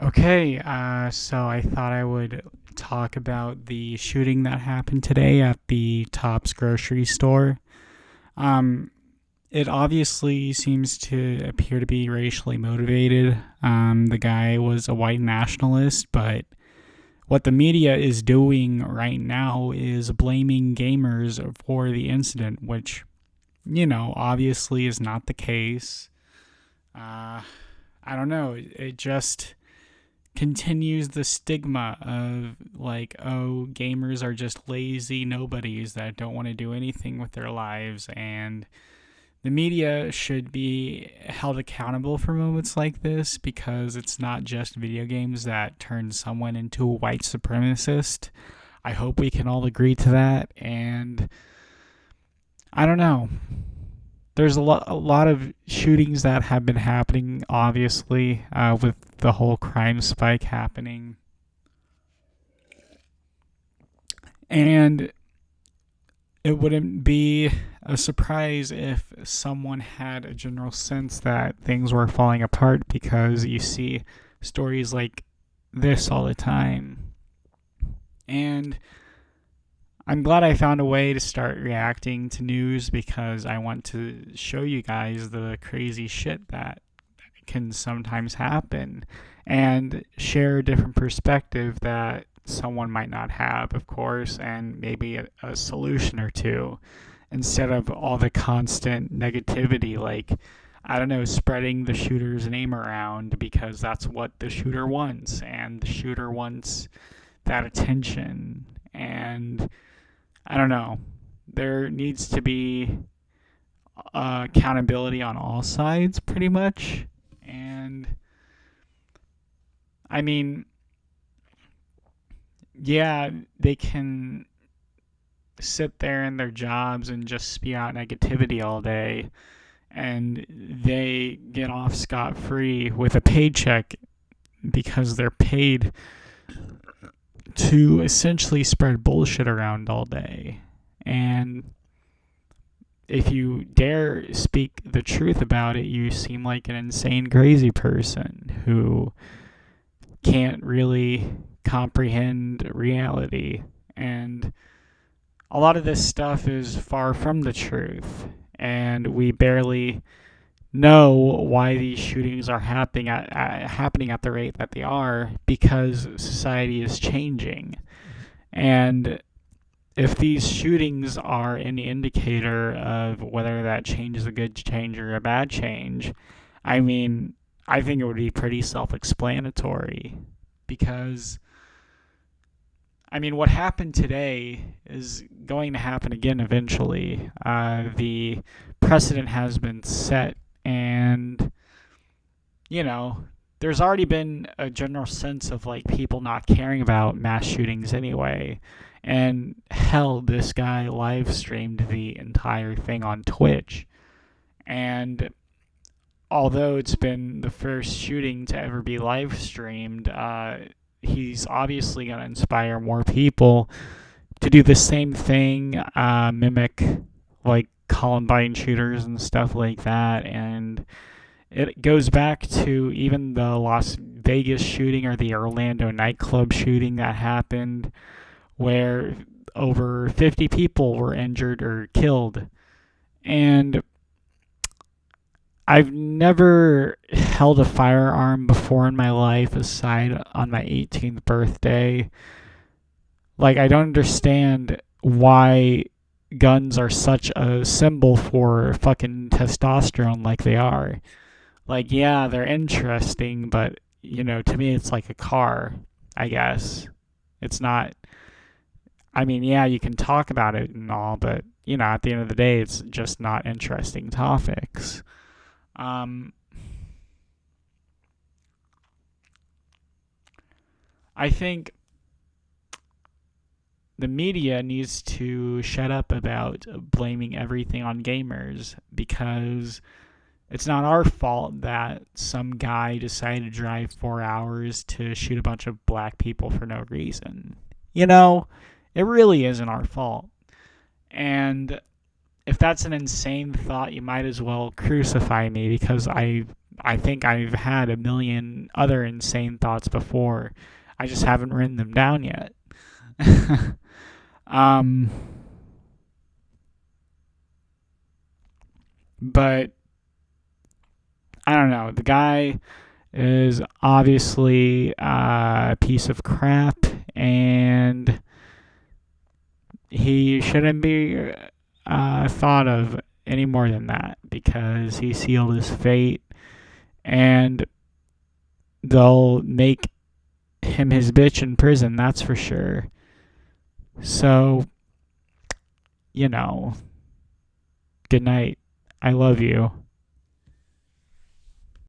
Okay, so I thought I would talk about the shooting that happened today at the Tops grocery store. Um, it obviously seems to appear to be racially motivated. The guy was a white nationalist, but what the media is doing right now is blaming gamers for the incident, which, obviously is not the case. Uh, I don't know. It just continues the stigma of like, oh, gamers are just lazy nobodies that don't want to do anything with their lives, and the media should be held accountable for moments like this because it's not just video games that turn someone into a white supremacist. I hope we can all agree to that, and I don't know. There's a lot of shootings that have been happening, obviously, with the whole crime spike happening. And it wouldn't be a surprise if someone had a general sense that things were falling apart because you see stories like this all the time. And I'm glad I found a way to start reacting to news because I want to show you guys the crazy shit that can sometimes happen and share a different perspective that someone might not have, of course, and maybe a solution or two instead of all the constant negativity, like, I don't know, spreading the shooter's name around because that's what the shooter wants, and the shooter wants that attention. And I don't know, there needs to be accountability on all sides, pretty much. And I mean, yeah, they can sit there in their jobs and just spew out negativity all day, and they get off scot free with a paycheck because they're paid to essentially spread bullshit around all day. And if you dare speak the truth about it, you seem like an insane, crazy person who can't really comprehend reality. And a lot of this stuff is far from the truth. And we barely know why these shootings are happening at the rate that they are because society is changing. And if these shootings are any indicator of whether that change is a good change or a bad change, I mean, I think it would be pretty self explanatory because, I mean, what happened today is going to happen again eventually. The precedent has been set, and, you know, there's already been a general sense of like people not caring about mass shootings anyway. And hell, this guy live streamed the entire thing on Twitch. And although it's been the first shooting to ever be live streamed, he's obviously going to inspire more people to do the same thing, mimic like Columbine shooters and stuff like that. And it goes back to even the Las Vegas shooting or the Orlando nightclub shooting that happened, where over 50 people were injured or killed. And I've never held a firearm before in my life aside on my 18th birthday. Like, I don't understand why guns are such a symbol for fucking testosterone like they are. Like, yeah, they're interesting, but, to me, it's like a car, I guess. It's not. I mean, yeah, you can talk about it and all, but, at the end of the day, it's just not interesting topics. Um, I think the media needs to shut up about blaming everything on gamers because it's not our fault that some guy decided to drive 4 hours to shoot a bunch of black people for no reason. It really isn't our fault. And if that's an insane thought, you might as well crucify me because I I think I've had a million other insane thoughts before. I just haven't written them down yet. um, but I don't know. The guy is obviously a piece of crap, and he shouldn't be thought of any more than that, because he sealed his fate, and they'll make him his bitch in prison, that's for sure. So, good night. I love you.